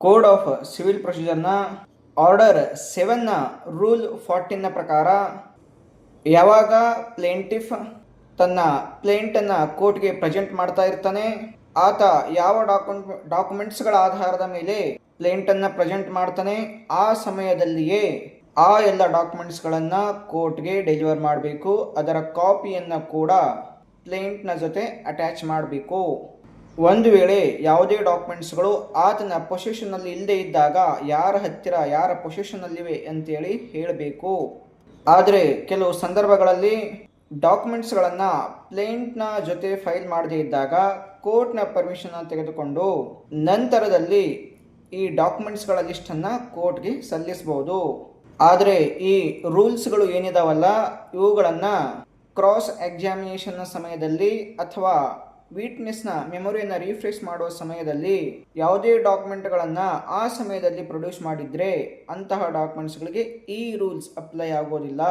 Code of civil ಪ್ರೊಸೀಜರ್ನ order 7ನ rule 14ನ ಪ್ರಕಾರ ಯಾವಾಗ ಪ್ಲೇಂಟಿಫ್ ತನ್ನ ಪ್ಲೇಂಟನ್ನು ಕೋರ್ಟ್ಗೆ ಪ್ರೆಸೆಂಟ್ ಮಾಡ್ತಾ ಇರ್ತಾನೆ, ಆತ ಯಾವ ಡಾಕ್ಯುಮೆಂಟ್ಸ್ಗಳ ಆಧಾರದ ಮೇಲೆ ಪ್ಲೇಂಟನ್ನು ಪ್ರೆಸೆಂಟ್ ಮಾಡ್ತಾನೆ, ಆ ಸಮಯದಲ್ಲಿಯೇ ಆ ಎಲ್ಲ ಡಾಕ್ಯುಮೆಂಟ್ಸ್ಗಳನ್ನು ಕೋರ್ಟ್ಗೆ ಡೆಲಿವರ್ ಮಾಡಬೇಕು. ಅದರ ಕಾಪಿಯನ್ನು ಕೂಡ ಪ್ಲೇಂಟ್ನ ಜೊತೆ ಅಟ್ಯಾಚ್ ಮಾಡಬೇಕು. ಒಂದು ವೇಳೆ ಯಾವುದೇ ಡಾಕ್ಯುಮೆಂಟ್ಸ್ಗಳು ಆತನ ಪೊಸೆಷನ್ನಲ್ಲಿ ಇಲ್ಲದೆ ಇದ್ದಾಗ ಯಾರ ಹತ್ತಿರ ಯಾರ ಪೊಸೆಷನ್ನಲ್ಲಿವೆ ಅಂತೇಳಿ ಹೇಳಬೇಕು. ಆದರೆ ಕೆಲವು ಸಂದರ್ಭಗಳಲ್ಲಿ ಡಾಕ್ಯುಮೆಂಟ್ಸ್ಗಳನ್ನು ಪ್ಲೇಂಟ್ನ ಜೊತೆ ಫೈಲ್ ಮಾಡದೇ ಇದ್ದಾಗ ಕೋರ್ಟ್ನ ಪರ್ಮಿಷನ್ ತೆಗೆದುಕೊಂಡು ನಂತರದಲ್ಲಿ ಈ ಡಾಕ್ಯುಮೆಂಟ್ಸ್ಗಳ ಲಿಸ್ಟನ್ನು ಕೋರ್ಟ್ಗೆ ಸಲ್ಲಿಸಬಹುದು. ಆದರೆ ಈ ರೂಲ್ಸ್ಗಳು ಏನಿದಾವಲ್ಲ, ಇವುಗಳನ್ನು ಕ್ರಾಸ್ ಎಕ್ಸಾಮಿನೇಷನ್ನ ಸಮಯದಲ್ಲಿ ಅಥವಾ ವಿಟ್ನೆಸ್ನ ಮೆಮೊರಿಯನ್ನು ರಿಫ್ರೆಶ್ ಮಾಡುವ ಸಮಯದಲ್ಲಿ ಯಾವುದೇ ಡಾಕ್ಯುಮೆಂಟ್ಗಳನ್ನು ಆ ಸಮಯದಲ್ಲಿ ಪ್ರೊಡ್ಯೂಸ್ ಮಾಡಿದರೆ ಅಂತಹ ಡಾಕ್ಯುಮೆಂಟ್ಸ್ಗಳಿಗೆ ಈ ರೂಲ್ಸ್ ಅಪ್ಲೈ ಆಗೋದಿಲ್ಲ.